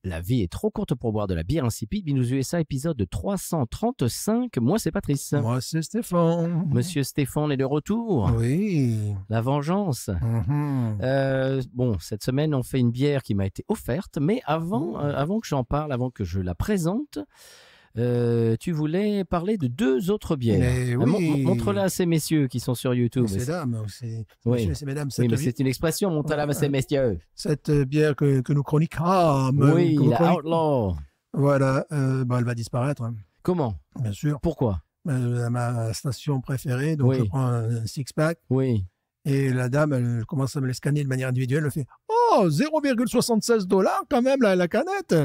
La vie est trop courte pour boire de la bière insipide. Binous USA, épisode 335. Moi, c'est Patrice. Moi, c'est Stéphane. Monsieur Stéphane est de retour. Oui. La vengeance. Bon, cette semaine, on fait une bière qui m'a été offerte. Mais avant que j'en parle, avant que je la présente, tu voulais parler de deux autres bières. Oui. Montre-la à ces messieurs qui sont sur YouTube. C'est dames, c'est Oui. messieurs, c'est mesdames. Oui, mais c'est une expression. Montre-la à ces messieurs. Cette bière que nous chroniquâmes. Oui, la Outlaw. Voilà, elle va disparaître. Hein. Comment? Bien sûr. Pourquoi? À ma station préférée, donc je prends un six-pack. Oui. Et la dame, elle commence à me les scanner de manière individuelle. Elle fait « Oh, 0,76 $ quand même, la canette !»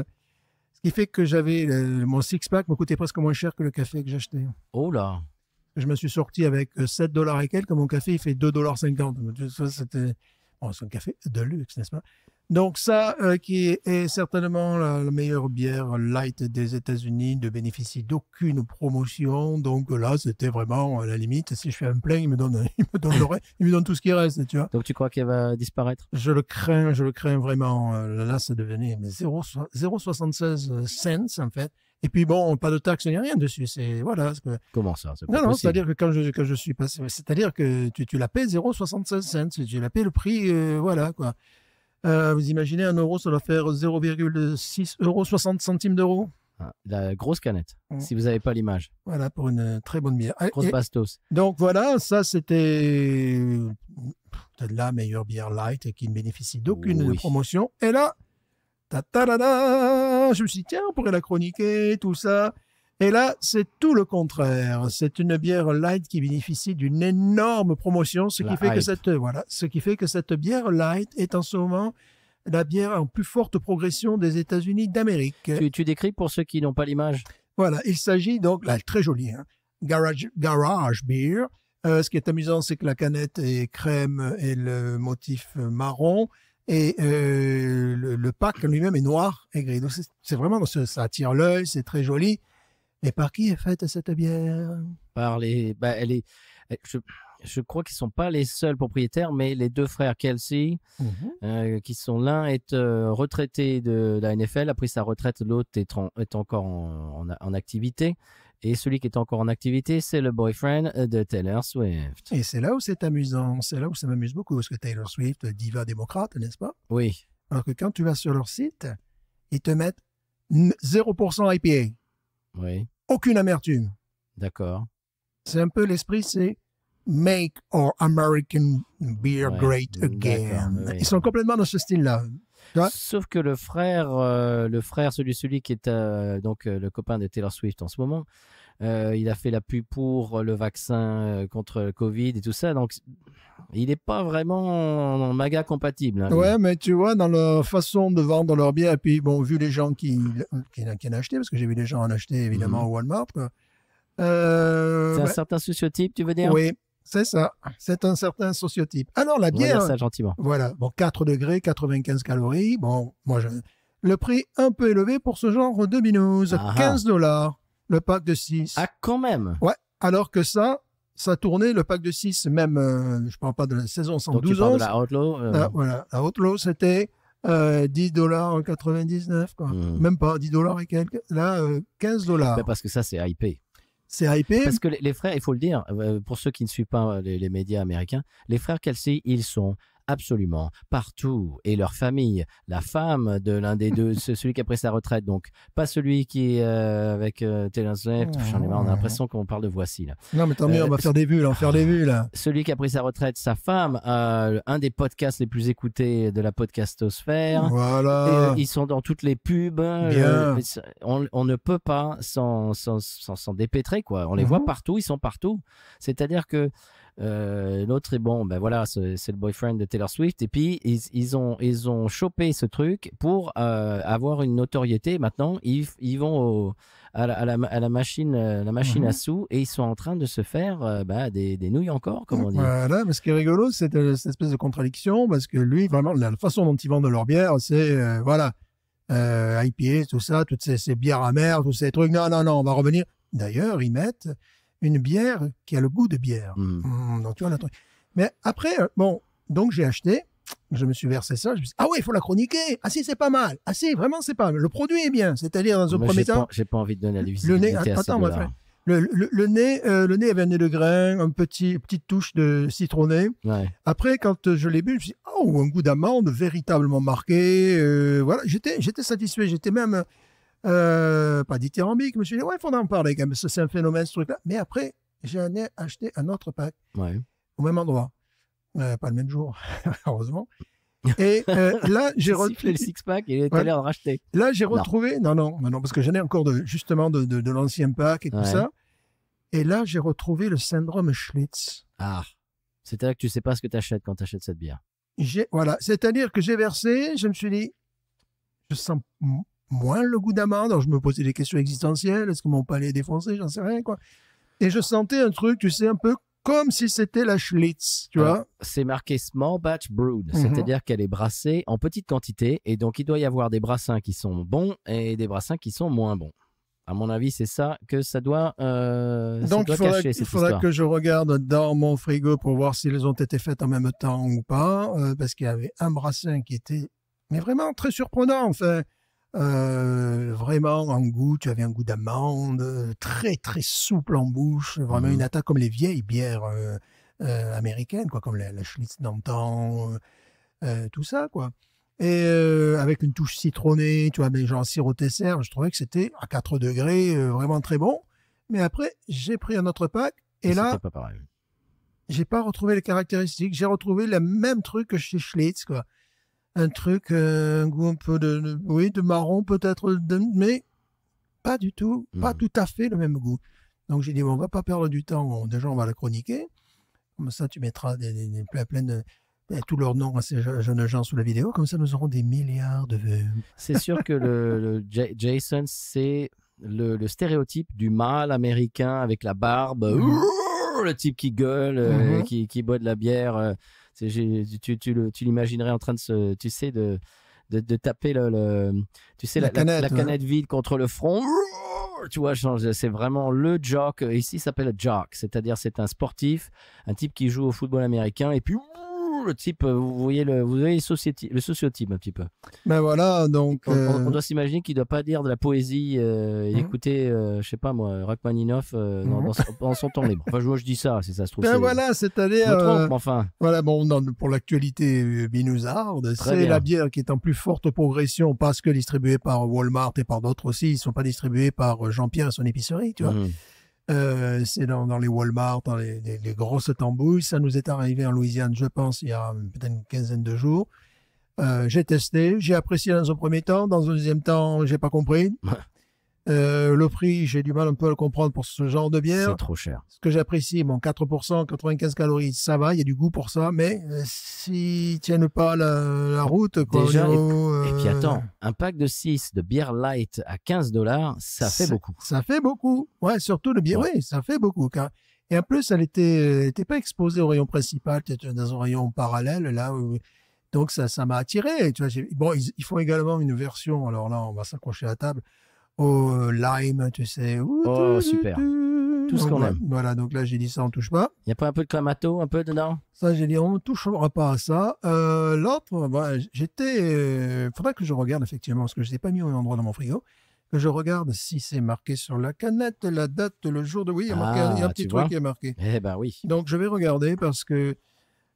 Ce qui fait que mon six-pack me coûtait presque moins cher que le café que j'achetais. Oh là. Je me suis sorti avec 7 $ et quelques. Mon café, il fait 2,50 $. Ça, c'était... Bon, c'est un café de luxe, n'est-ce pas? Donc ça, qui est certainement la meilleure bière light des États-Unis, ne bénéficie d'aucune promotion. Donc là, c'était vraiment à la limite. Si je fais un plein, il me donne tout ce qui reste, tu vois. Donc tu crois qu'elle va disparaître? Je le crains vraiment. Là, ça devenait 0,76 cents en fait. Et puis bon, pas de taxe ni rien dessus. C'est voilà. Comment ça? Non, c'est-à-dire que quand je suis passé, c'est-à-dire que tu la payes 0,76 cents. Tu la payes le prix, voilà quoi. Vous imaginez, 1 €, ça doit faire 0,6 € 60 centimes d'euros. Ah, la grosse canette, si vous n'avez pas l'image. Voilà, pour une très bonne bière. Grosse bastos. Donc voilà, ça c'était la meilleure bière light qui ne bénéficie d'aucune promotion. Et là, je me suis dit, tiens, on pourrait la chroniquer, tout ça. Et là, c'est tout le contraire. C'est une bière light qui bénéficie d'une énorme promotion, ce qui fait que cette bière light est en ce moment la bière en plus forte progression des États-Unis d'Amérique. Tu décris pour ceux qui n'ont pas l'image? Voilà, il s'agit donc, là, très joli, hein, Garage Beer. Ce qui est amusant, c'est que la canette est crème et le motif marron. Et le pack lui-même est noir et gris. Donc c'est vraiment, ça attire l'œil, c'est très joli. Et par qui est faite cette bière? Par les... je crois qu'ils ne sont pas les seuls propriétaires, mais les deux frères Kelsey, qui sont l'un est retraité de la NFL, a pris sa retraite, l'autre est encore en activité. Et celui qui est encore en activité, c'est le boyfriend de Taylor Swift. Et c'est là où c'est amusant, c'est là où ça m'amuse beaucoup, parce que Taylor Swift, diva démocrate, n'est-ce pas? Oui. Alors que quand tu vas sur leur site, ils te mettent 0% IPA. Oui. Aucune amertume. D'accord. C'est un peu l'esprit, c'est Make our American beer great again. Oui. Ils sont complètement dans ce style-là. Sauf que le frère, celui qui est donc le copain de Taylor Swift en ce moment, il a fait la pub pour le vaccin contre le Covid et tout ça, donc il n'est pas vraiment maga compatible. Hein, ouais, mais tu vois, dans leur façon de vendre leur bière, et puis bon, vu les gens qui en achetaient, parce que j'ai vu des gens en acheter évidemment au Walmart. Quoi. C'est un certain sociotype, tu veux dire? Oui. C'est ça, c'est un certain sociotype. Alors la bière, on va dire ça gentiment. Voilà, bon, 4 degrés, 95 calories. Bon, le prix un peu élevé pour ce genre de binous, 15 $, le pack de 6. Ah, quand même. Ouais, alors que ça tournait, le pack de 6, même, je parle pas de la saison 112 Donc tu parles de la Outlaw voilà, la Outlaw, c'était 10,99 $, quoi. Même pas, 10 $ et quelques. Là, 15 $. Ben parce que ça, c'est hypé. C'est hypé. Parce que les frères, il faut le dire, pour ceux qui ne suivent pas les médias américains, les frères Kelsey, ils sont absolument partout. Et leur famille, la femme de l'un des deux, celui qui a pris sa retraite, donc pas celui qui est avec Taylor Swift, j'en ai marre, on a l'impression qu'on parle de Voici. Là. Non, mais tant mieux, on va faire des vues, là, Celui qui a pris sa retraite, sa femme, un des podcasts les plus écoutés de la podcastosphère. Voilà. Ils sont dans toutes les pubs. On ne peut pas s'en dépêtrer, quoi. On les voit partout, ils sont partout. C'est-à-dire que l'autre est bon, ben voilà, c'est le boyfriend de Taylor Swift, et puis ils ont chopé ce truc pour avoir une notoriété. Maintenant ils vont à la machine à sous, et ils sont en train de se faire des nouilles encore, comme on dit. Voilà, mais ce qui est rigolo, c'est cette espèce de contradiction, parce que lui, vraiment, la façon dont ils vendent leur bière, c'est IPA, tout ça, toutes ces bières amères, tous ces trucs. Non, on va revenir. D'ailleurs, ils mettent une bière qui a le goût de bière. Donc, tu vois le truc. Mais après, donc j'ai acheté, je me suis versé ça. Je me suis dit, ah ouais, il faut la chroniquer. Ah si, c'est pas mal. Ah si, vraiment, c'est pas mal. Le produit est bien. C'est-à-dire, dans un premier temps... J'ai pas envie de donner la visibilité à ces attends, deux-là. Le nez avait un nez de grain, une petite touche de citronné. Ouais. Après, quand je l'ai bu, je me suis dit, oh, un goût d'amande véritablement marqué. Voilà, j'étais satisfait. J'étais même pas dithyrambique. Je me suis dit, ouais, il faudra en parler quand même. C'est un phénomène, ce truc-là. Mais après, j'en ai acheté un autre pack au même endroit. Pas le même jour, heureusement. Et là, j'ai retrouvé le six-pack et il est allé en racheter. Là, j'ai retrouvé... Non, parce que j'en ai encore justement de l'ancien pack et tout ça. Et là, j'ai retrouvé le syndrome Schlitz. Ah, c'est-à-dire que tu sais pas ce que tu achètes quand tu achètes cette bière. Voilà, c'est-à-dire que j'ai versé, je me suis dit, je sens moins le goût d'amande. Alors, je me posais des questions existentielles. Est-ce que mon palais est défoncé? J'en sais rien, quoi. Et je sentais un truc, tu sais, un peu comme si c'était la Schlitz, tu vois. C'est marqué Small Batch Brewed, c'est-à-dire qu'elle est brassée en petite quantité et donc il doit y avoir des brassins qui sont bons et des brassins qui sont moins bons. À mon avis, c'est ça que ça doit donc, cacher, il faudra que je regarde dans mon frigo pour voir si elles ont été faites en même temps ou pas, parce qu'il y avait un brassin qui était mais vraiment très surprenant, enfin. Vraiment en goût, tu avais un goût d'amande, très très souple en bouche, vraiment une attaque comme les vieilles bières américaines, quoi, comme la Schlitz d'antan, tout ça, quoi. Et avec une touche citronnée, tu vois, mais genre sirop Tesser, je trouvais que c'était à 4 degrés, vraiment très bon. Mais après, j'ai pris un autre pack et là, pas pareil. J'ai pas retrouvé les caractéristiques, j'ai retrouvé le même truc que chez Schlitz, quoi. Un truc, un goût un peu de marron peut-être, mais pas du tout, pas tout à fait le même goût. Donc j'ai dit, bon, on va pas perdre du temps, déjà on va la chroniquer. Comme ça, tu mettras plein de... tous leurs noms à ces jeunes gens sous la vidéo, comme ça nous aurons des milliards de vues. C'est sûr que le Jason, c'est le stéréotype du mâle américain avec la barbe, le type qui gueule, qui boit de la bière... tu l'imaginerais en train de de taper la canette vide contre le front. Tu vois, c'est vraiment le jock. Ici, il s'appelle jock, c'est-à-dire c'est un sportif, un type qui joue au football américain et puis le type, vous voyez le sociotype un petit peu. Ben voilà, donc... On doit s'imaginer qu'il ne doit pas dire de la poésie et écouter, je sais pas moi, Rachmaninoff dans son temps libre. Enfin, moi je dis ça, si ça se trouve. Ben voilà, c'est-à-dire... Je me trompe, enfin. Voilà, bon, pour l'actualité binousarde, c'est la bière qui est en plus forte progression parce que distribuée par Walmart et par d'autres aussi. Ils ne sont pas distribués par Jean-Pierre et son épicerie, tu vois. C'est dans les Walmart, dans les grosses tambouilles. Ça nous est arrivé en Louisiane, je pense, il y a peut-être une quinzaine de jours. J'ai testé, j'ai apprécié dans un premier temps. Dans un deuxième temps, j'ai pas compris. Le prix, j'ai du mal un peu à le comprendre pour ce genre de bière. C'est trop cher. Ce que j'apprécie, bon, 4%, 95 calories, ça va, il y a du goût pour ça, mais s'ils tiennent pas la route, quoi. Déjà, et puis attends, un pack de 6 de bière light à $15, ça fait beaucoup. Ça fait beaucoup. Ouais, surtout le bière, oui, ça fait beaucoup. Et en plus, elle était pas exposée au rayon principal, peut-être dans un rayon parallèle, là. Donc, ça m'a attiré. Tu vois, bon, ils font également une version, alors là, on va s'accrocher à la table, au lime, tu sais. Oh, super. Tout ce qu'on aime. Voilà, donc là, j'ai dit ça, on touche pas. Il n'y a pas un peu de clamato, un peu dedans? Ça, j'ai dit, on ne touchera pas à ça. L'autre, faudrait que je regarde, effectivement, parce que je ne l'ai pas mis au même endroit dans mon frigo, que je regarde si c'est marqué sur la canette, la date, le jour de... Oui, il y a un petit truc qui est marqué. Eh ben oui. Donc, je vais regarder parce que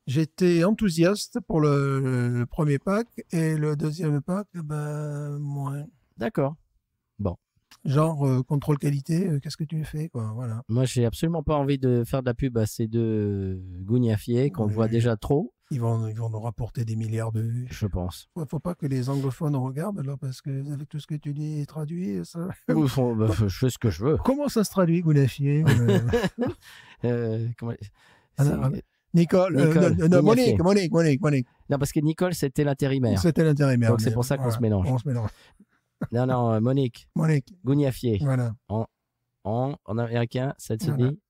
j'étais enthousiaste pour le premier pack et le deuxième pack, ben, moins. D'accord. Bon. Genre, contrôle qualité, qu'est-ce que tu fais, quoi, voilà. Moi, j'ai absolument pas envie de faire de la pub à ces deux gougnafiers qu'on voit déjà trop. Ils vont nous rapporter des milliards de vues. Je pense. Il ne faut pas que les anglophones regardent, là, parce que avec tout ce que tu dis et traduit, ça... je fais ce que je veux. Comment ça se traduit, gougnafier Nicole. Monique. Non, parce que Nicole, c'était l'intérimaire. C'était l'intérimaire. Donc, c'est pour ça qu'on se mélange. On se mélange. Non, Monique. Gougnafier. Voilà. En américain, ça se dit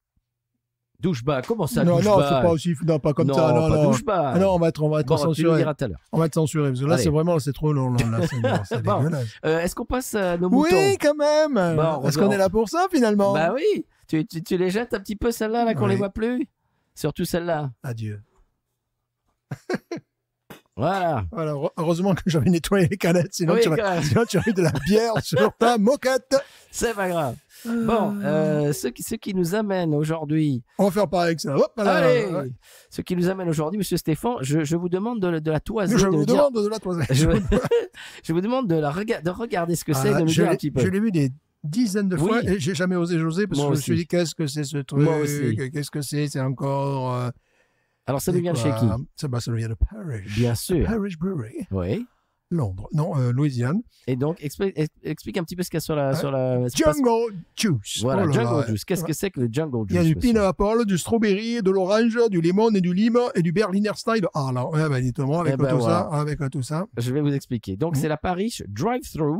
douche-bas. Comment ça, non, douche-bas? Non, c'est pas aussi... Non, pas comme non, ça. Non, pas douche-bas. Non, on va être censuré. Tu le diras tout à l'heure. On va être censuré, parce que là, c'est trop long. Là, c'est bon. Est-ce qu'on passe à nos moutons? Oui, quand même. Bon, est-ce qu'on est là pour ça, finalement? Bah oui. Tu les jettes un petit peu, celles-là, qu'on les voit plus? Surtout celle-là. Adieu. Voilà. Voilà, heureusement que j'avais nettoyé les canettes, sinon, Oui, tu aurais eu de la bière sur ta moquette. C'est pas grave. Bon, ce qui nous amène aujourd'hui. On va faire pareil avec ça. Hop, là, Allez, ouais. ce qui nous amène aujourd'hui, Monsieur Stéphane, je vous demande de la toiser. Je vous demande de la toiser. Je vous demande de regarder ce que c'est, de me dire un petit peu. Je l'ai vu des dizaines de fois et j'ai jamais osé José parce que je me suis dit qu'est-ce que c'est ce truc, qu'est-ce que c'est encore. Alors ça nous vient de chez qui? Ça nous vient de Parrish. Bien sûr. Parrish Brewery. Oui. Londres, non, Louisiane. Et donc, explique un petit peu ce qu'il y a sur la... Jungle Juice. Voilà, Jungle Juice. Qu'est-ce que c'est que le Jungle Juice? Il y a du pineapple, du strawberry, de l'orange, du lemon et du lime et du Berliner Style. Ah là, dites-moi avec tout ça. Je vais vous expliquer. Donc, c'est la Parrish Drive-Thru.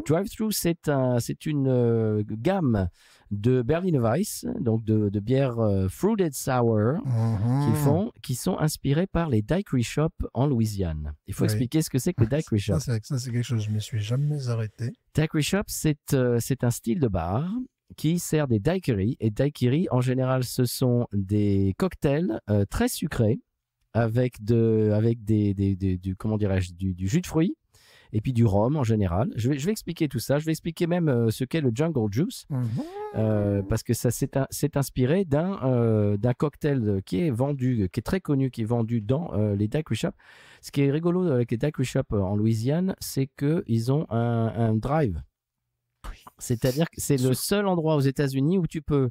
Drive-Thru, c'est une gamme de Berliner Weiss, donc de bières fruited sour qui sont inspirées par les daiquiri shops en Louisiane. Il faut expliquer ce que c'est que les daiquiri shops. Ça, c'est quelque chose que je ne me suis jamais arrêté. Daiquiri shop, c'est un style de bar qui sert des daiquiris. Et daiquiris, en général, ce sont des cocktails très sucrés avec comment dirais-je, du jus de fruits. Et puis du rhum en général. Je vais expliquer tout ça. Je vais expliquer même ce qu'est le Jungle Juice. Parce que ça c'est inspiré d'un cocktail qui est vendu, qui est très connu, qui est vendu dans les daiquiri shops. Ce qui est rigolo avec les daiquiri shops en Louisiane, c'est qu'ils ont un drive. C'est-à-dire que c'est le seul endroit aux États-Unis où tu peux,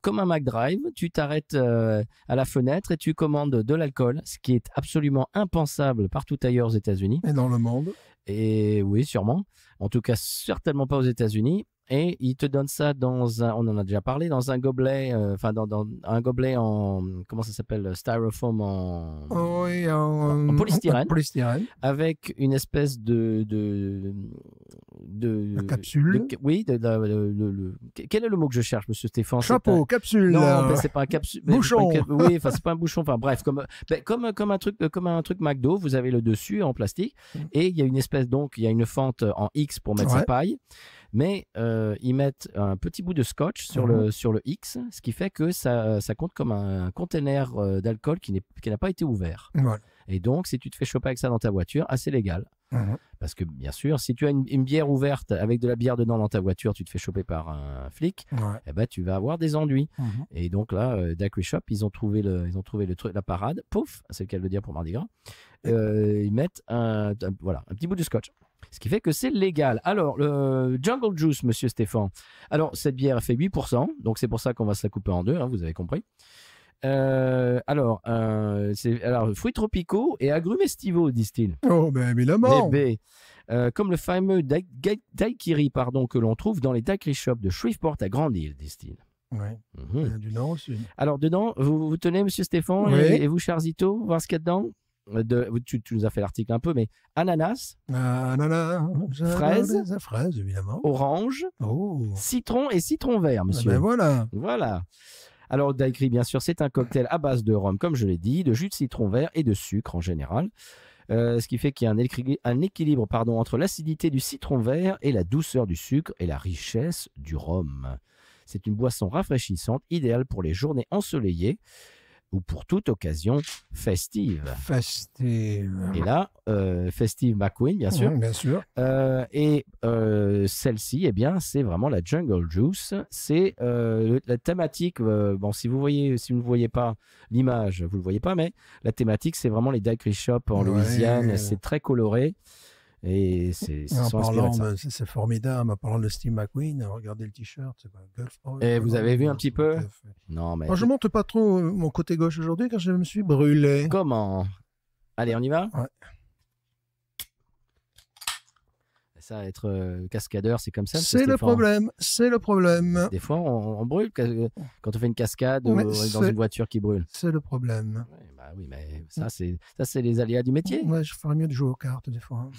comme un McDrive, tu t'arrêtes à la fenêtre et tu commandes de l'alcool, ce qui est absolument impensable partout ailleurs aux États-Unis. Et dans le monde. Et oui, sûrement. En tout cas, certainement pas aux États-Unis. Et ils te donnent ça dans un, on en a déjà parlé, dans un gobelet, dans un gobelet en, comment ça s'appelle, styrofoam en polystyrène. Avec une espèce de capsule. Oui, quel est le mot que je cherche, monsieur Stéphane? Chapeau, capsule. Non, c'est pas un capsule. Bouchon. Oui, c'est pas un bouchon. Enfin, bref, comme un truc McDo, vous avez le dessus en plastique et il y a une espèce, donc, il y a une fente en X pour mettre sa paille. Mais ils mettent un petit bout de scotch sur le X, ce qui fait que ça compte comme un container d'alcool qui n'a pas été ouvert. Voilà. Et donc, si tu te fais choper avec ça dans ta voiture, c'est légal. Parce que, bien sûr, si tu as une bière ouverte avec de la bière dedans dans ta voiture, tu te fais choper par un flic, eh ben, tu vas avoir des ennuis. Et donc là, Daiquiri Shop, ils ont trouvé le truc, la parade. Pouf, c'est le cas de le dire pour Mardi Gras. Ils mettent un petit bout de scotch. Ce qui fait que c'est légal. Alors, le Jungle Juice, monsieur Stéphane. Alors, cette bière fait 8%, donc c'est pour ça qu'on va se la couper en deux, hein, vous avez compris. Alors, fruits tropicaux et agrumes estivaux, disent-ils. Oh, ben évidemment. Comme le fameux daiquiri, que l'on trouve dans les daiquiri shops de Shreveport à Grande-Île, disent-ils. Oui, il y a du nord aussi. Alors, dedans, vous tenez, monsieur Stéphane, et vous, cher Zito, voir ce qu'il y a dedans. Tu nous as fait l'article un peu, mais ananas, fraise, évidemment, orange, citron et citron vert, monsieur. Voilà. Alors, le daiquiri, bien sûr, c'est un cocktail à base de rhum, comme je l'ai dit, de jus de citron vert et de sucre en général. Ce qui fait qu'il y a un équilibre entre l'acidité du citron vert et la douceur du sucre et la richesse du rhum. C'est une boisson rafraîchissante, idéale pour les journées ensoleillées ou pour toute occasion festive. Et là, festive McQueen, bien sûr. Bien sûr. Celle-ci, eh bien, c'est vraiment la Jungle Juice. C'est la thématique. Si vous ne voyez pas l'image, vous le voyez pas, mais la thématique, c'est vraiment les daiquiri shops en Louisiane. C'est très coloré. Et c'est formidable. En parlant de Steve McQueen, regardez le t-shirt, c'est pas Gulf Oil. Et vous avez vu un petit peu? Non, mais. Moi, je montre pas trop mon côté gauche aujourd'hui car je me suis brûlé. Comment? Allez, on y va? Ouais. Ça, être cascadeur, c'est comme ça? C'est le problème. Des fois, on brûle quand on fait une cascade ou dans une voiture qui brûle. C'est le problème. Oui, mais ça, c'est les aléas du métier. Ouais, je ferais mieux de jouer aux cartes des fois.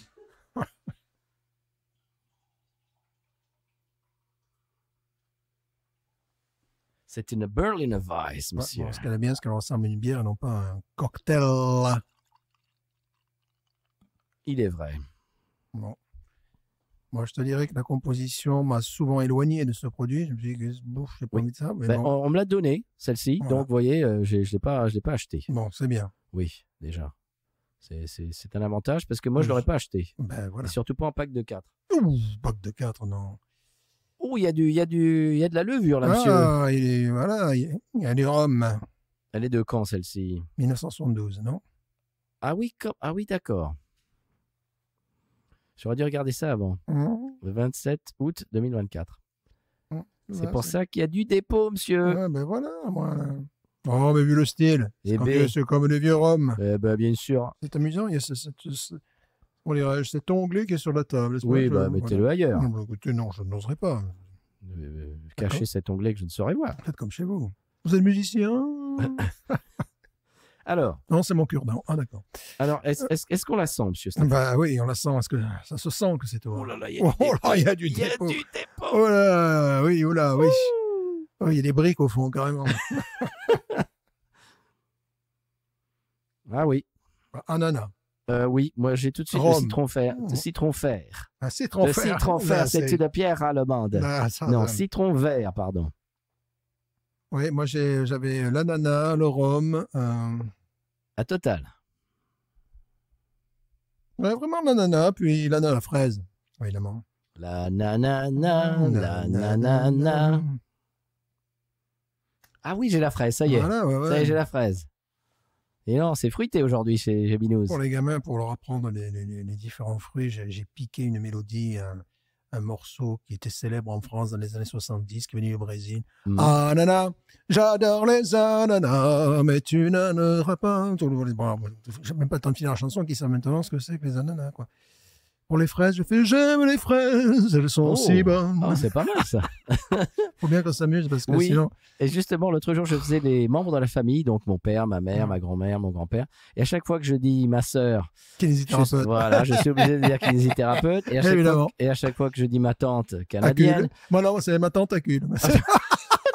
C'est une Berliner Weiss, monsieur. Ce qu'elle est bien, c'est qu'elle ressemble à une bière et non pas à un cocktail. Il est vrai. Bon. Moi, je te dirais que la composition m'a souvent éloigné de ce produit. Je me suis dit que j'ai pas envie de ça. Mais on me l'a donné, celle-ci. Voilà. Donc, vous voyez, je l'ai pas acheté. Bon, c'est bien. Oui, déjà. C'est un avantage parce que moi, je l'aurais pas acheté. Ben, voilà. Et surtout pas en pack de 4. Ouh, pack de 4, non. Oh, il y a de la levure, là, monsieur. Voilà, il y a du rhum. Elle est de quand, celle-ci? 1972, non? Ah oui, d'accord. J'aurais dû regarder ça avant. Le 27 août 2024. C'est pour ça qu'il y a du dépôt, monsieur. Ouais, ben voilà, moi. Oh, mais vu le style, Eh c'est comme le vieux rhum. Ben, bien sûr. C'est amusant, il y a cet onglet qui est sur la table. Oui, mettez-le ailleurs. Non, écoutez, non, je n'oserais pas. Cacher cet onglet que je ne saurais voir. Peut-être comme chez vous. Vous êtes musicien? Alors. Non, c'est mon cure-dent. Ah, d'accord. Alors, est-ce qu'on la sent, monsieur Stéphane? Bah oui, on la sent. Est-ce que ça se sent que c'est toi? Oh là là, il y a du dépôt. Il y a du dépôt. Oh là, oui, oh là, oui. Oh, il y a des briques au fond, carrément. Ah oui. Ananas. Oui, moi j'ai tout de suite Rhum. le citron fer. Le citron fer. Un citron Le fer. citron fer, c'est une pierre allemande. Non, là. citron vert, pardon. Oui, moi j'avais l'ananas, le rhum. À total. Ouais, vraiment l'ananas, puis l'ananas, la fraise, évidemment. La nanana. Ah oui, j'ai la fraise, ça y est. Voilà, ouais. Ça y est, j'ai la fraise. Et non, c'est fruité aujourd'hui chez Binous. Pour les gamins, pour leur apprendre les différents fruits, j'ai piqué une mélodie, un morceau qui était célèbre en France dans les années 70, qui venait du Brésil. Ananas, j'adore les ananas, mais tu n'ananas pas. Bon, j'ai même pas le temps de finir la chanson, qui savent maintenant ce que c'est que les ananas, quoi. Pour les fraises, je fais j'aime les fraises, elles sont si bonnes. Oh, c'est pas mal ça. Faut bien qu'on s'amuse parce que oui. sinon. Et justement, l'autre jour, je faisais les membres de la famille, donc mon père, ma mère, ma grand-mère, mon grand-père. Et à chaque fois que je dis ma sœur, kinésithérapeute. Voilà, je suis obligé de dire kinésithérapeute. Et à chaque fois que je dis ma tante canadienne. Moi non, c'est ma tentacule.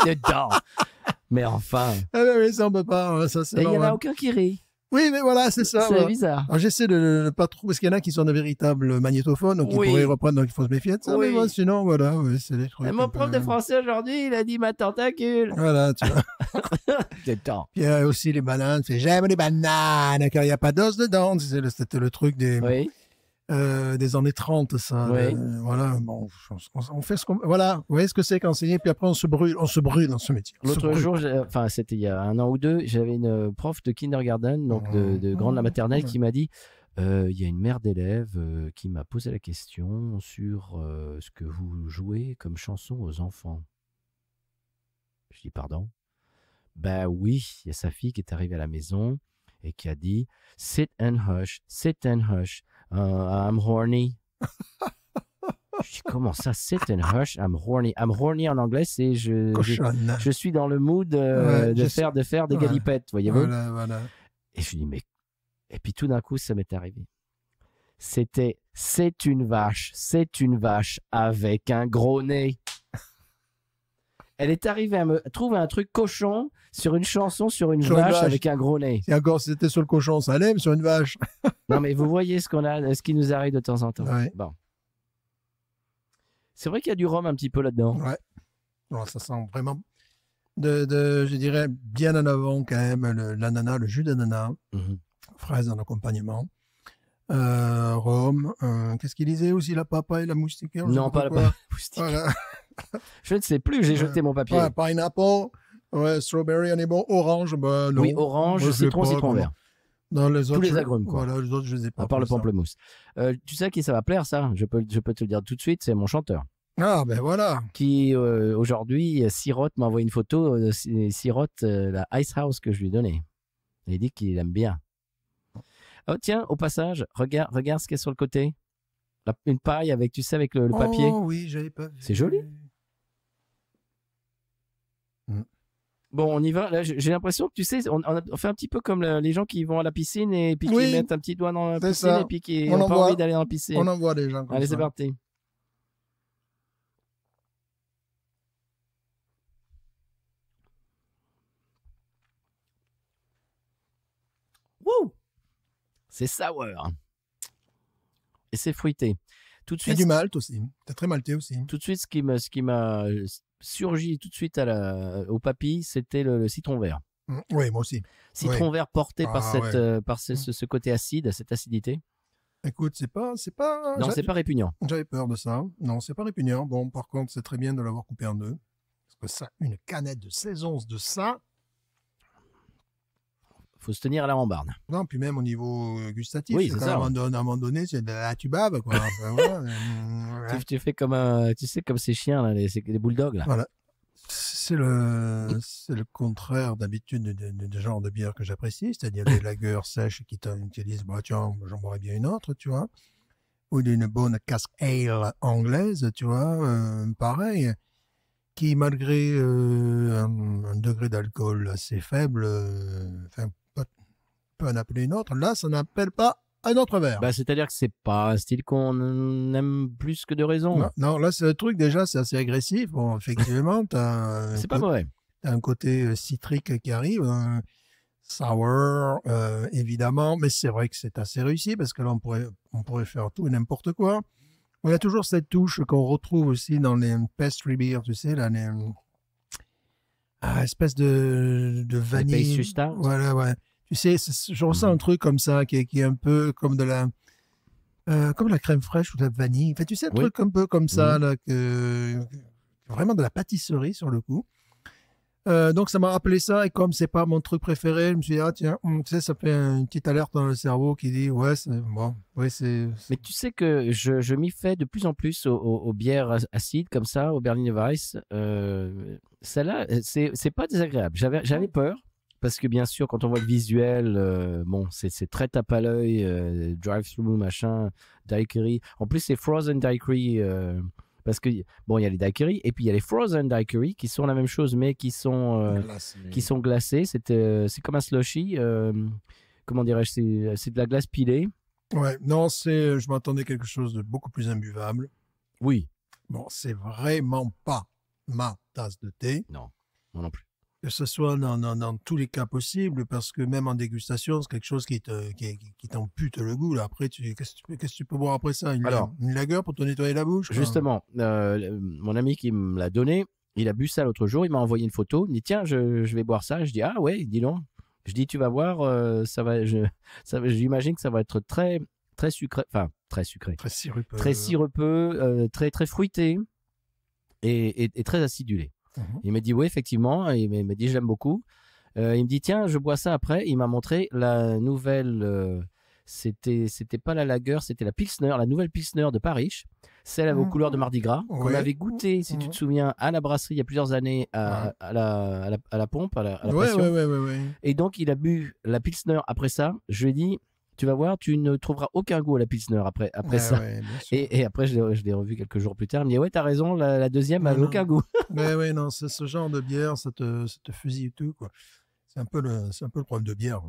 Dedans. Mais enfin. Ah oui, ça on peut pas. Ça, et il n'y en a aucun qui rit. Oui, mais voilà, c'est ça. C'est bizarre. Alors, j'essaie de ne pas trop, parce qu'il y en a qui sont de véritables magnétophones, donc ils pourraient reprendre, donc il faut se méfier de ça. Oui. Mais moi, sinon, voilà, c'est des trucs. Et mon prof de français aujourd'hui, il a dit ma tentacule. Voilà, tu vois. C'est temps. Puis il y a aussi les bananes, j'aime les bananes, car il n'y a pas d'os dedans. C'était le truc des années 30, ça. Oui. Voilà, bon, on fait ce qu'on. Voilà, vous voyez ce que c'est qu'enseigner, puis après on se brûle dans ce métier. L'autre jour, enfin, c'était il y a 1 an ou 2, j'avais une prof de kindergarten, donc de grande la maternelle, qui m'a dit il y a une mère d'élèves qui m'a posé la question sur ce que vous jouez comme chanson aux enfants. Je dis pardon. Ben oui, il y a sa fille qui est arrivée à la maison et qui a dit sit and hush, I'm horny. Je dis comment ça, sit and hush, I'm horny. I'm horny en anglais, c'est je suis dans le mood de faire des galipettes, voyez-vous. Voilà. Et je lui dis mais et puis tout d'un coup ça m'est arrivé. C'est une vache avec un gros nez. Elle est arrivée à me trouver un truc cochon sur une chanson sur une vache avec un gros nez. Et encore, si c'était sur le cochon, ça allait, mais sur une vache. Non, mais vous voyez ce qui nous arrive de temps en temps. Ouais. Bon. C'est vrai qu'il y a du rhum un petit peu là-dedans. Ouais. Alors, ça sent vraiment, je dirais, bien en avant quand même, l'ananas, le jus d'ananas, fraise en accompagnement. Rhum, qu'est-ce qu'il disait aussi, la papaye, la moustiquaire? Non, pas la papaye. Voilà. Je ne sais plus, j'ai jeté mon papier. Ouais, pineapple, strawberry, on est bon. Orange, ben non. Oui, orange, citron vert. Dans les autres, tous les agrumes, quoi. Voilà, les autres, je les ai pas. À part le pamplemousse. Tu sais à qui ça va plaire, ça? Je peux te le dire tout de suite, c'est mon chanteur. Ah, ben voilà. Qui, aujourd'hui, Sirote m'a envoyé une photo de Sirote, la Ice House que je lui ai donnée. Il dit qu'il aime bien. Oh, tiens, au passage, regarde ce qu'il y a sur le côté. Une paille avec, tu sais, avec le papier. Oh oui, j'avais pas vu. C'est joli. Bon, on y va. Là, j'ai l'impression que, tu sais, on fait un petit peu comme les gens qui vont à la piscine et puis qui mettent un petit doigt dans la piscine et puis qui n'ont pas envie d'aller dans la piscine. On en voit des gens comme Allez, ça. c'est parti. Wouh! C'est sour. Et c'est fruité. Tout de suite. Il y a du malt aussi. C'est très maltais aussi. Tout de suite, ce qui m'a surgi tout de suite au papy, c'était le citron vert. Oui, moi aussi. Citron vert porté par ouais. ce côté acide, cette acidité. Écoute, c'est pas. Non, c'est pas répugnant. J'avais peur de ça. Non, c'est pas répugnant. Bon, par contre, c'est très bien de l'avoir coupé en deux. Parce que ça, une canette de 16 onces de ça. Faut se tenir à la rambarde. Non, puis même au niveau gustatif, oui, c'est ça. À un moment donné, tu baves, quoi. Enfin, voilà. Tu fais comme tu sais, comme ces chiens, là, les bulldogs, là. Voilà. C'est le contraire d'habitude de genre de bière que j'apprécie, c'est-à-dire des lagers sèches qui te disent, bah, tiens, j'en boirais bien une autre, tu vois. Ou d'une bonne cask ale anglaise, tu vois, pareil, qui malgré un degré d'alcool assez faible, enfin, peut en appeler une autre. Là, ça n'appelle pas un autre verre. Bah, c'est-à-dire que c'est pas un style qu'on aime plus que de raison. Non, là, c'est le truc, déjà, c'est assez agressif. Bon, effectivement, c'est pas mauvais. T'as un côté citrique qui arrive, sour, évidemment, mais c'est vrai que c'est assez réussi parce que là, on pourrait faire tout et n'importe quoi. Il y a toujours cette touche qu'on retrouve aussi dans les pastry beers, tu sais, là, espèce de vanille. Les pastry stouts. Voilà, ouais. Tu sais, je ressens un truc comme ça qui est un peu comme comme la crème fraîche ou de la vanille. Enfin, tu sais, un truc un peu comme ça, là, vraiment de la pâtisserie sur le coup. Donc, ça m'a rappelé ça, et comme c'est pas mon truc préféré, je me suis dit, ah tiens, tu sais, ça fait une petite alerte dans le cerveau qui dit, ouais, c'est bon, ouais, c'est. Mais tu sais que je m'y fais de plus en plus aux bières acides comme ça, au Berliner Weiss. Celle-là, c'est pas désagréable. J'avais peur. Parce que bien sûr, quand on voit le visuel, bon, c'est très tape à l'œil, drive-through, machin, daiquiri. En plus, c'est frozen daiquiri, parce que bon, il y a les daiquiris et puis il y a les frozen daiquiris qui sont la même chose, mais qui sont glacés. C'est comme un slushy. Comment dirais-je, c'est de la glace pilée. Ouais, non, je m'attendais à quelque chose de beaucoup plus imbuvable. Oui. Bon, c'est vraiment pas ma tasse de thé. Non, moi non plus. Que ce soit dans tous les cas possibles, parce que même en dégustation, c'est quelque chose qui t'ampute le goût. Là. Après, qu'est-ce que tu peux boire après ça? Une lager pour te nettoyer la bouche? Justement, mon ami qui me l'a donné, il a bu ça l'autre jour, il m'a envoyé une photo, il me dit tiens, je vais boire ça. Je dis ah ouais, dis donc. Je dis tu vas voir, j'imagine que ça va être très, très sucré, enfin très sucré. Très sirupeux, très, très fruité et très acidulé. Il m'a dit oui, effectivement. Il m'a dit j'aime beaucoup. Il me dit tiens, je bois ça après. Il m'a montré la nouvelle. C'était pas la lager, c'était la Pilsner, la nouvelle Pilsner de Paris. Celle aux couleurs de Mardi Gras qu'on avait goûté, si tu te souviens, à la brasserie il y a plusieurs années à la pompe, à la pression. Ouais. Et donc il a bu la Pilsner après ça. Je lui ai dit tu vas voir, tu ne trouveras aucun goût à la Pilsner après ça. Ouais, et après, je l'ai revu quelques jours plus tard. Il me dit, ouais, t'as raison, la deuxième n'avait aucun goût. Ouais, non, c'est ce genre de bière, ça te fusille tout, quoi. C'est un peu le problème de bière.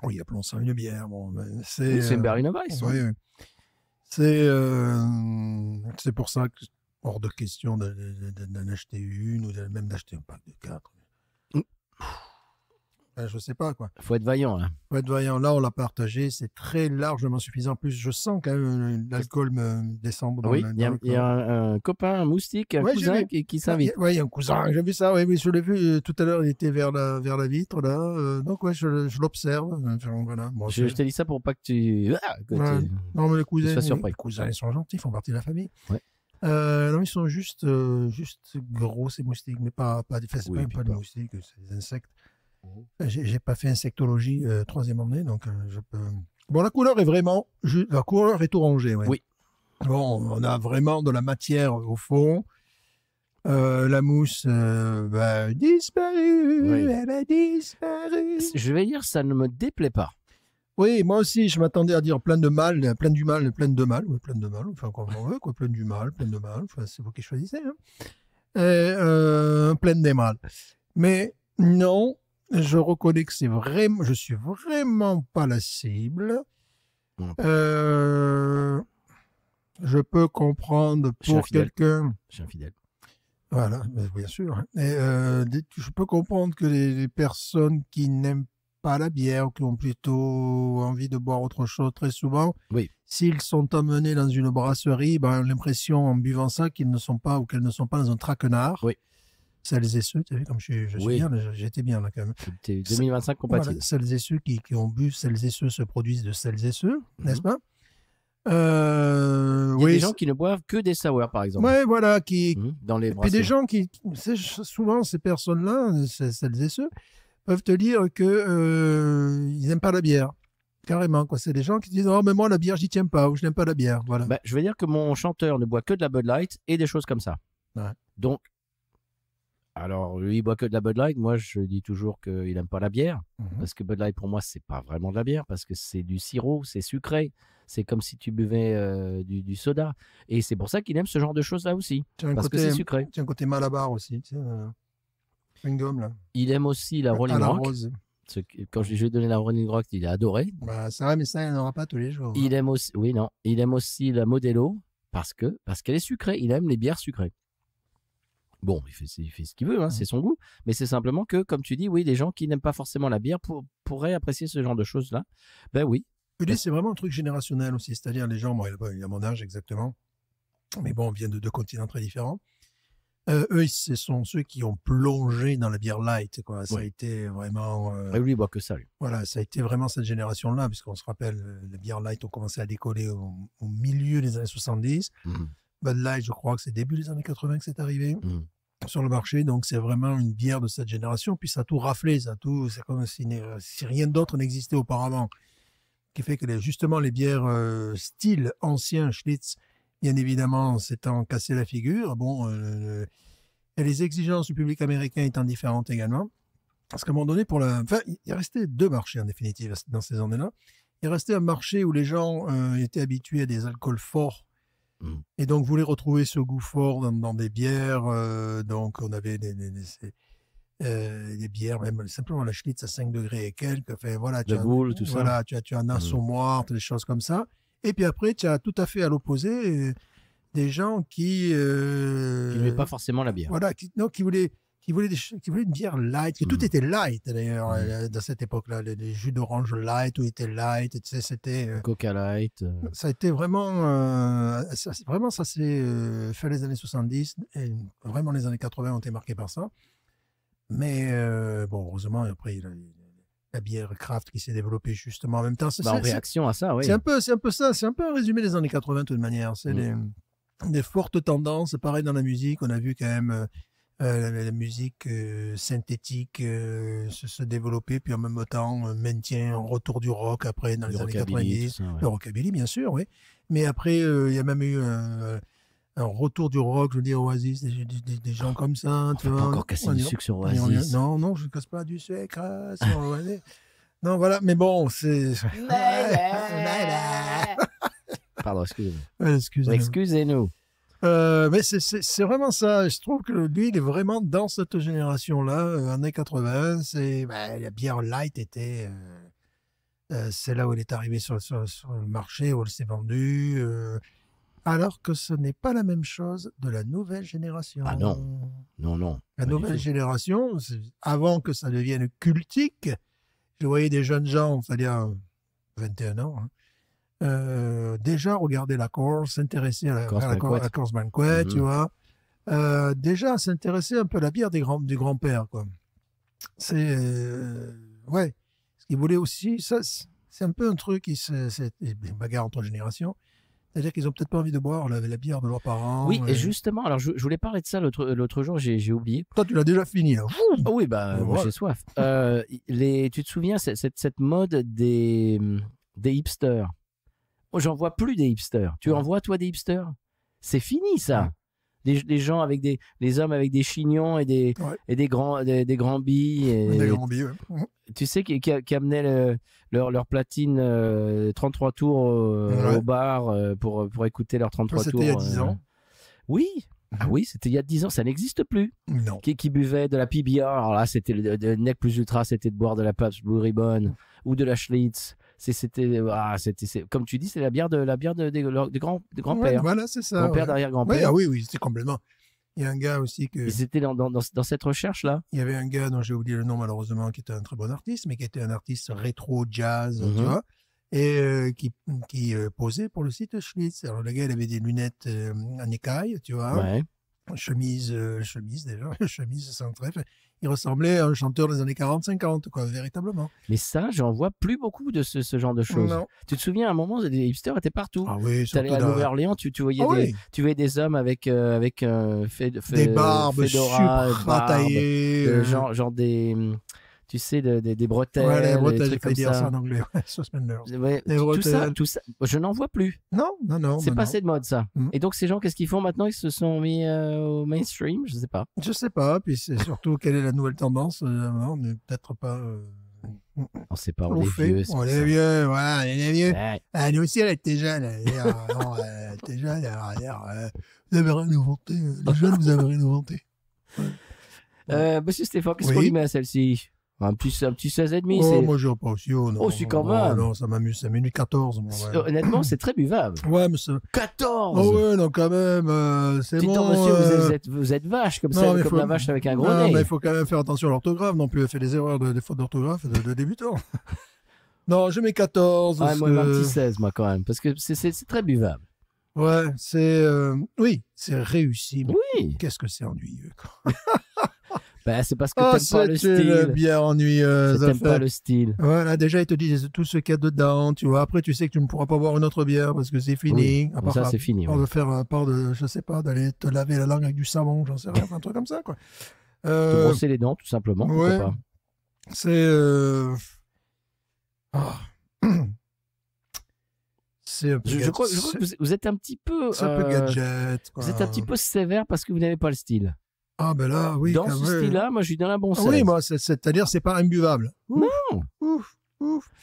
Oui, appelons ça une bière. Bon, c'est une Berliner Weiss. Oui. C'est pour ça que hors de question d'en acheter une ou même d'acheter un pack de 4. Je sais pas, quoi. Faut être vaillant, là. Faut être vaillant. Là, on l'a partagé. C'est très largement suffisant. En plus, je sens quand même l'alcool me descendre dans il y a un copain, un moustique, un cousin qui s'invite. Oui, il y a un cousin. J'ai vu ça. Oui, je l'ai vu tout à l'heure. Il était vers la vitre, là. Donc, ouais, je l'observe. Voilà. Bon, je t'ai dit ça pour pas que tu... non, mais les cousins, ils sont gentils. Ils font partie de la famille. Ouais. Non, ils sont juste gros, ces moustiques. Mais pas des moustiques, c'est des insectes. J'ai pas fait insectologie 3e année, donc je peux. Bon, la couleur est vraiment. La couleur est orangée, ouais. Oui. Bon, on a vraiment de la matière au fond. La mousse disparue. Oui. Elle a disparu. Je vais dire, ça ne me déplaît pas. Oui, moi aussi, je m'attendais à dire plein de mal. Enfin, comme on veut, quoi. Plein du mal. Enfin, c'est vous qui choisissez, hein. Plein des mal. Mais non. Je reconnais que je suis vraiment pas la cible. Je peux comprendre pour quelqu'un. Je suis infidèle. Voilà, bien sûr. Je peux comprendre que les personnes qui n'aiment pas la bière, qui ont plutôt envie de boire autre chose très souvent, s'ils sont emmenés dans une brasserie, ont l'impression en buvant ça qu'ils ne sont pas ou qu'elles ne sont pas dans un traquenard. Oui. Celles et ceux, tu as vu comme je suis Oui. bien, j'étais bien là quand même. T'es 2025 compatible. Voilà, celles et ceux qui ont bu, celles et ceux se produisent de celles et ceux, n'est-ce pas? Il y a Oui, des gens qui ne boivent que des sours, par exemple. ouais, voilà, Dans les et puis des brasseries. gens souvent ces personnes-là, celles et ceux, peuvent te dire que ils n'aiment pas la bière. Carrément, quoi. C'est des gens qui disent oh mais moi la bière j'y tiens pas ou je n'aime pas la bière, voilà. Bah, je vais dire que mon chanteur ne boit que de la Bud Light et des choses comme ça. Ouais. Donc, alors lui il boit que de la Bud Light. Moi je dis toujours qu'il n'aime pas la bière parce que Bud Light pour moi c'est pas vraiment de la bière parce que c'est du sirop, c'est sucré. C'est comme si tu buvais du soda. Et c'est pour ça qu'il aime ce genre de choses là aussi. Parce que c'est sucré. Tu as un côté Malabar aussi, tu sais, chewing-gum là. Il aime aussi la Rolling À la Rock. rose. Quand je lui ai donné la Rolling Rock, il a adoré. Bah, c'est vrai, mais ça, il n'en aura pas tous les jours. Il aime aussi, oui, non, il aime aussi la Modelo parce qu'elle est sucrée. Il aime les bières sucrées. Bon, il fait ce qu'il veut, hein, c'est son goût. Mais c'est simplement que, comme tu dis, oui, les gens qui n'aiment pas forcément la bière pourraient apprécier ce genre de choses-là. Ben oui. C'est vraiment un truc générationnel aussi. C'est-à-dire, les gens, bon, il a mon âge exactement. Mais bon, on vient de deux continents très différents. Eux, ce sont ceux qui ont plongé dans la bière light, quoi. Ça a été vraiment. Lui, il boit que ça, lui. Voilà, ça a été vraiment cette génération-là, puisqu'on se rappelle, les bières light ont commencé à décoller au milieu des années 70. Bud Light, je crois que c'est début des années 80 que c'est arrivé sur le marché. Donc, c'est vraiment une bière de cette génération. Puis, ça a tout raflé, c'est comme si rien d'autre n'existait auparavant. Ce qui fait que justement, les bières style ancien, Schlitz, bien évidemment, s'étant cassé la figure. Bon, et les exigences du public américain étant différentes également. Parce qu'à un moment donné, il restait deux marchés en définitive dans ces années-là. Il restait un marché où les gens étaient habitués à des alcools forts et donc voulaient retrouver ce goût fort dans des bières. Donc on avait des bières, même simplement la Schlitz à 5 degrés et quelques. Enfin, voilà, tout ça. Voilà, tu as un assommoir, des choses comme ça. Et puis après, tu as tout à fait à l'opposé des gens qui n'aimaient pas forcément la bière. Voilà, qui voulaient une bière light, que tout était light d'ailleurs dans cette époque-là. Les jus d'orange light, tout était light, tu sais, c'était Coca Light. Ça a été vraiment, ça s'est fait les années 70 et vraiment les années 80 ont été marqués par ça. Mais bon, heureusement, après la bière craft qui s'est développée justement en même temps. En réaction à ça, oui. C'est un peu ça, c'est un peu un résumé des années 80 de toute manière. C'est des fortes tendances. Pareil dans la musique, on a vu quand même la musique synthétique se développer, puis en même temps maintient un retour du rock après dans les années 90. Ça, ouais. Le rockabilly, bien sûr, oui. Mais après, il y a même eu un retour du rock, je veux dire, Oasis, des gens comme ça. Tu vois, pas encore casser du sucre sur Oasis. Non, je ne casse pas du sucre sur Oasis. Non, voilà, mais bon, c'est... Pardon, excusez-nous. Excusez-nous. Mais c'est vraiment ça. Je trouve que lui, il est vraiment dans cette génération-là, années 80. La bière light était... c'est là où elle est arrivée sur le marché, où elle s'est vendue. Alors que ce n'est pas la même chose de la nouvelle génération. Ah non. La nouvelle génération, avant que ça devienne cultique, je voyais des jeunes gens, c'est-à-dire 21 ans, déjà regarder la course, s'intéresser à la course banquet, tu vois. Déjà s'intéresser un peu à la bière du grand-père, quoi. C'est... ouais. Ce qu'ils voulaient aussi, ça, c'est un peu un truc, c'est une bagarre entre générations. C'est-à-dire qu'ils n'ont peut-être pas envie de boire la bière de leurs parents. Oui, et justement, alors je voulais parler de ça l'autre jour, j'ai oublié. Toi, tu l'as déjà fini, là. Oh oui, moi j'ai soif. Tu te souviens, cette mode des hipsters. Oh, j'en vois plus des hipsters. Tu en vois, toi, des hipsters? C'est fini, ça. Les gens avec les hommes avec des chignons et des grands billes. Des grands billes, ouais. Tu sais, qui amenaient leur platine 33 tours au bar pour écouter leurs 33 tours. C'était il y a 10 ans. Oui. Ah oui, c'était il y a 10 ans, ça n'existe plus. Non. Qui buvait de la PBR, alors là, c'était le nec plus ultra, c'était de boire de la Pabst Blue Ribbon ou de la Schlitz. C'était comme tu dis, c'est la bière de grand-père. Voilà, c'est ça. Grand-père d'arrière-grand-père. Oui, c'était complètement. Il y a un gars aussi que... Et c'était dans cette recherche-là. Il y avait un gars dont j'ai oublié le nom malheureusement, qui était un très bon artiste, mais qui était un artiste rétro jazz, tu vois, et qui posait pour le site Schlitz. Alors le gars, il avait des lunettes en écaille, tu vois. Ouais. chemise déjà, chemise sans trèfle. Il ressemblait à un chanteur des années 40-50, quoi, véritablement. Mais ça, j'en vois plus beaucoup de ce genre de choses. Non. Tu te souviens, à un moment, les hipsters étaient partout. Ah oui, Tu allais à Nouvelle-Orléans, tu voyais des hommes avec des barbes fedora, super taillées. genre des... Tu sais, des bretelles, Ouais, les des bretelles, trucs il faut comme dire ça. ça en anglais. Ouais, Suspenders. Ouais, Les bretelles. tout ça, je n'en vois plus. Non. C'est passé de mode, ça. Mm. Et donc, ces gens, qu'est-ce qu'ils font maintenant? Ils se sont mis au mainstream? Je sais pas. Je sais pas. Puis c'est surtout quelle est la nouvelle tendance. On n'est peut-être pas. On sait pas, On on est fait. vieux. On est vieux, voilà, on est vieux. Ouais. Ah, nous aussi, elle était jeune. Elle était jeune. Vous avez rien inventé. Les jeunes, vous avez rien inventé. Monsieur Stéphane, qu'est-ce Oui. qu'on lui met à celle-ci? Un petit 16,5. Oh, moi, je dirais pas aussi haut. Oh, si, quand même. Non, ça m'amuse. Ça m'amuse 14. Moi, ouais. Honnêtement, c'est très buvable. Ouais, mais ça. 14! Oh, ouais, non, quand même. C'est Dites-donc, bon. monsieur, vous êtes vache, comme ça, mais comme la vache avec un gros Non, nez. mais il faut quand même faire attention à l'orthographe non plus. Elle fait des erreurs, des fautes d'orthographe de débutants. Non, je mets 14. Ah, parce moi, que- un petit 16, moi, quand même, parce que c'est très buvable. Ouais, c'est. Oui, c'est réussi. Mais Oui. qu'est-ce que c'est ennuyeux, quoi. Ben, c'est parce que Oh, t'aimes pas le c'est une style. bière ennuyeuse. T'aimes pas le style. Voilà, déjà, ils te disent tout ce qu'il y a dedans, tu vois. Après, tu sais que tu ne pourras pas boire une autre bière parce que c'est fini. Oui. À Bon, ça, c'est fini. À part Oui. de faire, à part de, je sais pas, d'aller te laver la langue avec du savon, j'en sais rien, un truc comme ça, quoi. Te brosser les dents, tout simplement. Pourquoi ouais. pas. C'est. Ah. C'est un peu, Je crois que vous êtes un petit peu. c'est un peu gadget, quoi. Vous êtes un petit peu sévère parce que vous n'avez pas le style. Ah, ben là, oui. Dans quand ce même. style-là, moi, je suis dans la bonne Ah oui, moi, c'est-à-dire, c'est pas imbuvable. Non. Ouf.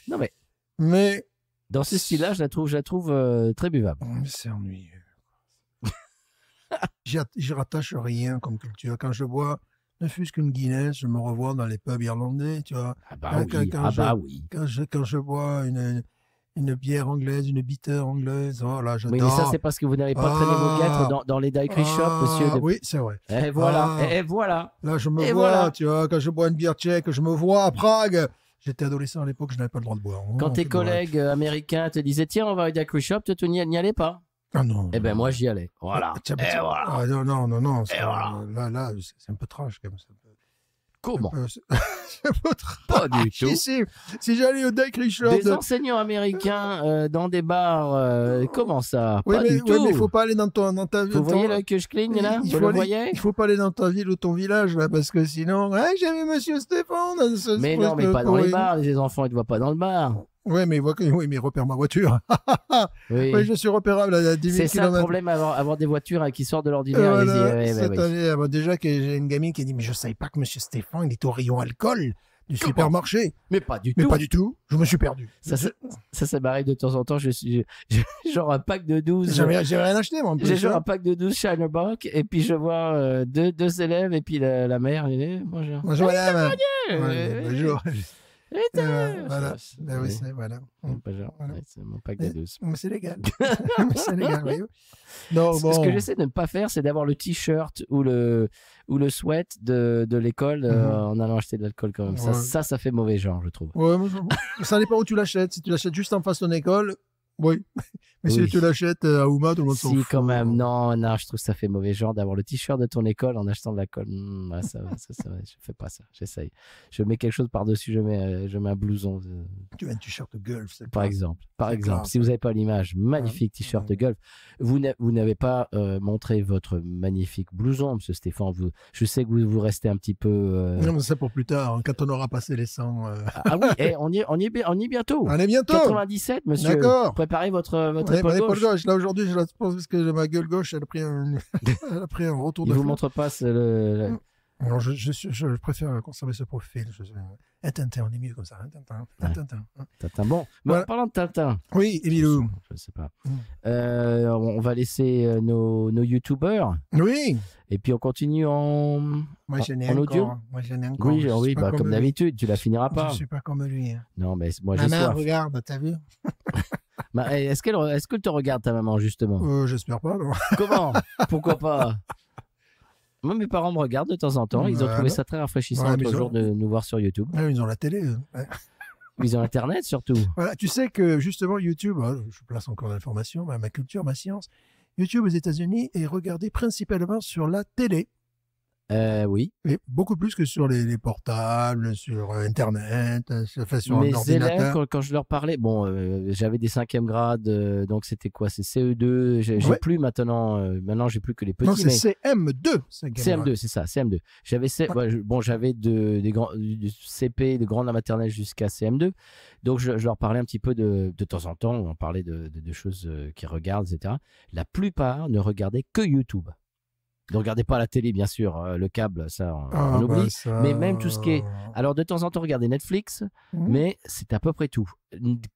Non, mais Mais. dans ce style-là, je la trouve très buvable. Mais c'est ennuyeux. J'y rattache rien comme culture. Quand je bois, ne fût-ce qu'une Guinness, je me revois dans les pubs irlandais, tu vois. Ah bah Quand- oui. quand Ah je- bah oui. Quand je bois une bière anglaise, une bitter anglaise, oh là, j'adore. Oui, mais ça, c'est parce que vous n'avez pas traîné vos guêtres dans les daiquiri shops, monsieur. Oui, c'est vrai. Et voilà. Ah. Et voilà. Là, je me Et vois, voilà. tu vois, quand je bois une bière tchèque, je me vois à Prague. J'étais adolescent à l'époque, je n'avais pas le droit de boire. Quand tes tu bois. collègues américains te disaient, tiens, on va au daiquiri shop, toi, tu n'y allais pas. Ah non. Eh ben, moi, j'y allais. Voilà. Tiens, Et voilà. Ah, non. Et voilà. Là, c'est un peu trash quand même. Comment? C'est un peu trash. Pas du tout. Si j'allais au daiquiri shop. Des enseignants américains dans des bars, comment ça? Oui, Pas mais du tout. il faut pas aller dans ta ville. Vous voyez là que je cligne là? Vous le voyez? Il faut pas aller dans ta ville ou ton village là, parce que sinon, j'ai vu Monsieur Stéphane. Dans ce Mais truc non, mais de pas dans les pourri. bars. Les enfants, ils ne voient pas dans le bar. Oui, mais il repère ma voiture. Oui. Oui, je suis repérable à 10 000 C'est ça le km. problème, avoir des voitures qui sortent de l'ordinaire. Voilà, Ils disent, cette année, déjà que j'ai une gamine qui a dit mais je savais pas que Monsieur Stéphane il est au rayon alcool du supermarché. Mais pas du Mais tout. pas du tout. Je me suis perdu. Ça m'arrive de temps en temps. J'ai genre un pack de 12. J'ai rien acheté moi en plus. J'ai genre un pack de 12 Shinerbock et puis je vois deux élèves et puis la mère. Elle dit, bonjour. Bonjour madame. Ouais, Bonjour. ouais. Voilà. Ça, Ben oui, c'est voilà. bonjour. Voilà. Ouais, c'est mon pack de 12. Mais c'est légal. Mais c'est légal, oui. Non, bon. Ce que j'essaie de ne pas faire, c'est d'avoir le t-shirt ou le sweat de l'école en allant acheter de l'alcool quand même. Ouais. Ça fait mauvais genre, je trouve. Ouais, mais ça dépend où tu l'achètes. Si tu l'achètes juste en face de ton école, oui. Mais Oui. si tu l'achètes à Ouma, tout le monde s'en Si, fout. quand même. Non, je trouve que ça fait mauvais genre d'avoir le t-shirt de ton école en achetant de l'alcool. Ça, je fais pas ça. J'essaye. Je mets quelque chose par-dessus, je mets un blouson. Tu as un t-shirt golf, c'est Par classe. exemple, C'est classe. si vous n'avez pas l'image, magnifique t-shirt de golf. Vous n'avez pas montré votre magnifique blouson, monsieur Stéphane. Je sais que vous restez un petit peu. Non, mais c'est pour plus tard, hein, quand on aura passé les 100. Ah oui, on y est bientôt. On est bientôt. 97, monsieur. D'accord. Préparez votre Ouais, épaule l'épaule gauche. gauche. Là, aujourd'hui, je la pose parce que ma gueule gauche, elle a pris un retour Il de vous flou. montre pas Alors, je préfère conserver ce profil. Un Tintin, on est mieux comme ça. Un Tintin. Un Ouais. Tintin. Tintin. Bon, Voilà. en parlant de Tintin. Oui, Emilou. Je sais pas. Mm. On va laisser nos youtubeurs Oui. et puis on continue en Moi, j'en ai en encore. audio. Moi, j'en ai encore. Oui, Je suis pas comme lui. d'habitude, tu la finiras Je pas. ne suis pas comme lui. Hein. Non, mais moi j'ai Maman, soif. regarde, t'as vu? Est-ce qu'elle te regarde ta maman justement? J'espère pas, non. Comment? Pourquoi pas? Moi, mes parents me regardent de temps en temps. Ils ont Voilà. trouvé ça très rafraîchissant Ouais, mais l'autre ils ont- jour de nous voir sur YouTube. Ah, ils ont la télé. Ouais. Ils ont Internet surtout. Voilà, tu sais que justement, YouTube, je place encore l'information, ma culture, ma science. YouTube aux États-Unis est regardé principalement sur la télé. Oui. Et beaucoup plus que sur les portables, sur Internet, sur un Mes ordinateur. élèves, quand je leur parlais, bon, j'avais des 5e grades, donc c'était quoi? C'est CE2. J'ai plus maintenant. Maintenant, j'ai plus que les petits. Non, c'est CM2. CM2, c'est ça, CM2. J'avais j'avais du CP, de grande à maternelle jusqu'à CM2. Donc, je leur parlais un petit peu de temps en temps. On parlait de choses qu'ils regardent, etc. La plupart ne regardaient que YouTube. Ne regardez pas la télé, bien sûr, le câble, ça, on oublie. Ça... Mais même tout ce qui est... Alors, de temps en temps, regardez Netflix, mais c'est à peu près tout.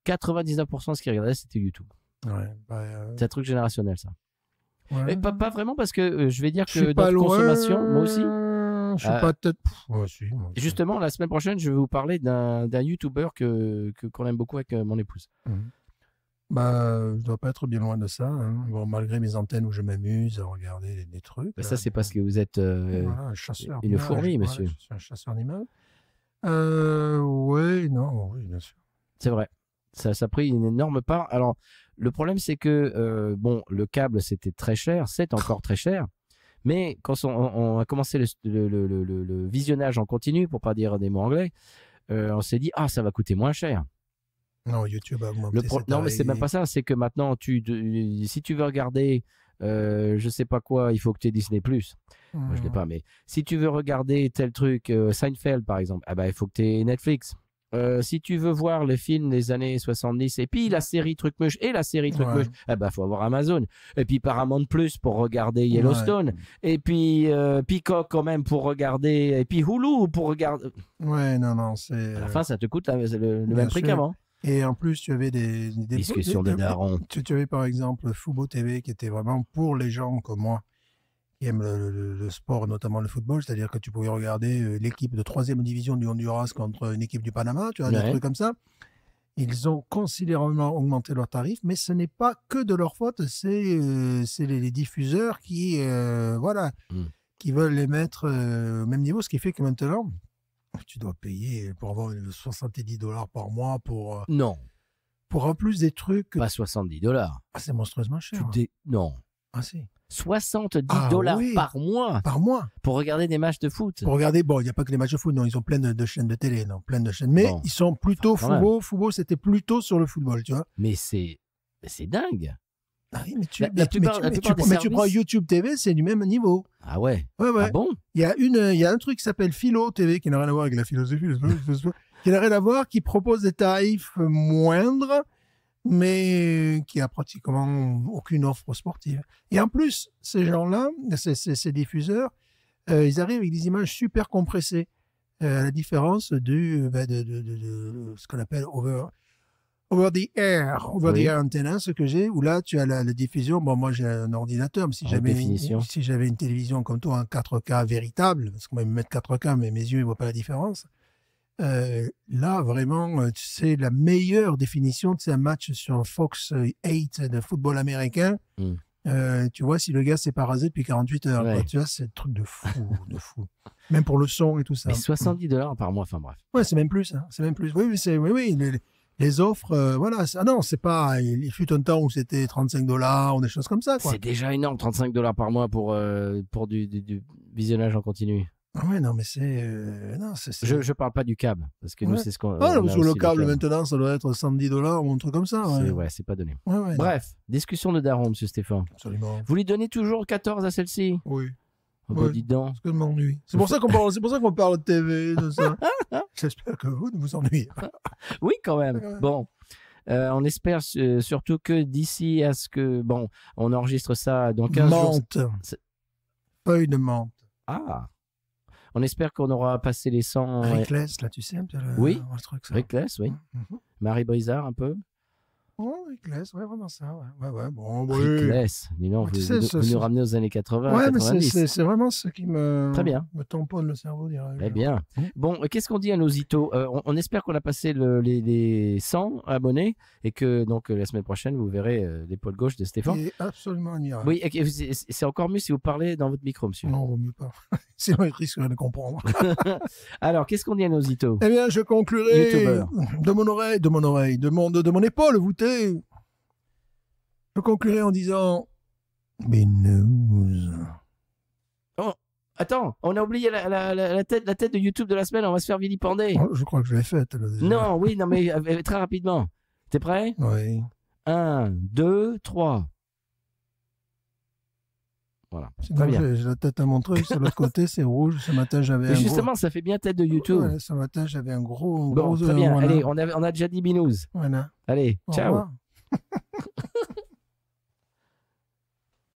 99% de ce qu'ils regardaient, c'était YouTube. C'est un truc générationnel, ça. Mais pas vraiment, parce que je vais dire que dans la consommation, moi aussi... Je suis pas peut-être... Si, justement, la semaine prochaine, je vais vous parler d'un YouTuber qu'on aime beaucoup avec mon épouse. Je dois pas être bien loin de ça. Hein. Bon, malgré mes antennes où je m'amuse à regarder des trucs. Ça, c'est parce que vous êtes un chasseur une fourmi, monsieur. Je suis un chasseur animal. Oui, bien sûr. C'est vrai. Ça a pris une énorme part. Alors, le problème, c'est que le câble, c'était très cher. C'est encore très cher. Mais quand on a commencé le visionnage en continu, pour pas dire des mots anglais, on s'est dit, ça va coûter moins cher. Non, YouTube a augmenté. Non, mais c'est même pas ça. C'est que maintenant, si tu veux regarder, je sais pas quoi, il faut que tu aies Disney+. Moi, je l'ai pas, mais si tu veux regarder tel truc, Seinfeld, par exemple, il faut que tu aies Netflix. Si tu veux voir les films des années 70 et puis la série Trucmuche et la série Trucmuche, faut avoir Amazon. Et puis Paramount Plus pour regarder Yellowstone. Et puis Peacock quand même pour regarder. Et puis Hulu pour regarder. Ouais, non, c'est... À la fin, ça te coûte le même prix qu'avant. Et en plus, tu avais des discussions de darons. Tu avais par exemple Fubo TV qui était vraiment pour les gens comme moi qui aiment le sport, notamment le football. C'est-à-dire que tu pouvais regarder l'équipe de 3e division du Honduras contre une équipe du Panama, tu vois, des trucs comme ça. Ils ont considérablement augmenté leurs tarifs, mais ce n'est pas que de leur faute, c'est les diffuseurs qui veulent les mettre au même niveau, ce qui fait que maintenant, tu dois payer pour avoir $70 par mois pour... Non. Pour en plus des trucs... Pas $70. C'est monstrueusement cher. Non. Si. $70 par mois. Par mois. Pour regarder des matchs de foot. Pour regarder, il n'y a pas que les matchs de foot, non, ils ont plein de chaînes de télé, plein de chaînes. Mais ils sont plutôt Fubo, c'était plutôt sur le football, tu vois. Mais c'est dingue. Oui, mais tu prends YouTube TV, c'est du même niveau. Ah ouais. Ah bon? Il y a un truc qui s'appelle Philo TV qui n'a rien à voir avec la philosophie, qui n'a rien à voir, qui propose des tarifs moindres, mais qui a pratiquement aucune offre sportive. Et en plus, ces gens-là, ces diffuseurs, ils arrivent avec des images super compressées, à la différence de ce qu'on appelle over the air antenna, ce que j'ai, où là tu as la diffusion. Bon, moi j'ai un ordinateur, mais si j'avais une télévision comme toi en 4K véritable, parce qu'on va me mettre 4K, mais mes yeux ne voient pas la différence. Là, vraiment, c'est la meilleure définition. C'est un match sur Fox 8 de football américain. Tu vois, si le gars s'est pas rasé depuis 48 heures, quoi, tu vois, c'est un truc de fou. Même pour le son et tout ça. Mais $70 par mois, enfin bref. Ouais, c'est même plus. Hein, c'est même plus. Oui. Les offres, c'est pas. Il fut un temps où c'était $35 ou des choses comme ça, quoi. C'est déjà énorme, $35 par mois pour du visionnage en continu. Ouais, non, mais c'est. Je parle pas du câble, parce que nous, c'est ce qu'on. Parce que le câble, maintenant, ça doit être $110 ou un truc comme ça. C'est pas donné. Bref, discussion de daron, monsieur Stéphane. Absolument. Vous lui donnez toujours 14 à celle-ci? Oui. Dis donc. Parce que je m'ennuie. C'est pour ça qu'on parle de TV, de ça. J'espère que vous ne vous ennuyez pas. Oui, quand même. Bon. On espère surtout que d'ici à ce que... Bon, on enregistre ça dans 15 jours. Feuille de menthe. Ah. On espère qu'on aura passé les 100... Rickless, là, tu sais un peu oui, Rickless, oui. Marie Brizard, un peu. Oh, Rickless, vraiment ça. Bon, Rickless, dis donc, vous nous ramenez aux années 80, ouais, 90. Mais c'est vraiment ce qui me tamponne le cerveau. Très bien. Bon, qu'est-ce qu'on dit à nos itos? On espère qu'on a passé les 100 abonnés et que donc la semaine prochaine, vous verrez l'épaule gauche de Stéphane. C'est absolument admirable. Oui, c'est encore mieux si vous parlez dans votre micro, monsieur. Non, vaut mieux pas. Sinon, il risque de comprendre. Alors, qu'est-ce qu'on dit à nos itos? Eh bien, je conclurai de mon épaule voûtée. Je conclurai en disant Binous. Oh, attends, on a oublié la tête de YouTube de la semaine, on va se faire vilipender. Oh, je crois que je l'ai faite. Non, oui, non, mais très rapidement. T'es prêt? Oui. 1, 2, 3. Voilà. Sinon, j'ai la tête à mon truc, sur l'autre côté, c'est rouge. Ce matin, j'avais un justement, gros... ça fait bien tête de YouTube. Ouais, ce matin, j'avais un gros... Bon, très bien. Allez, on a déjà dit binous. Voilà. Allez, ciao.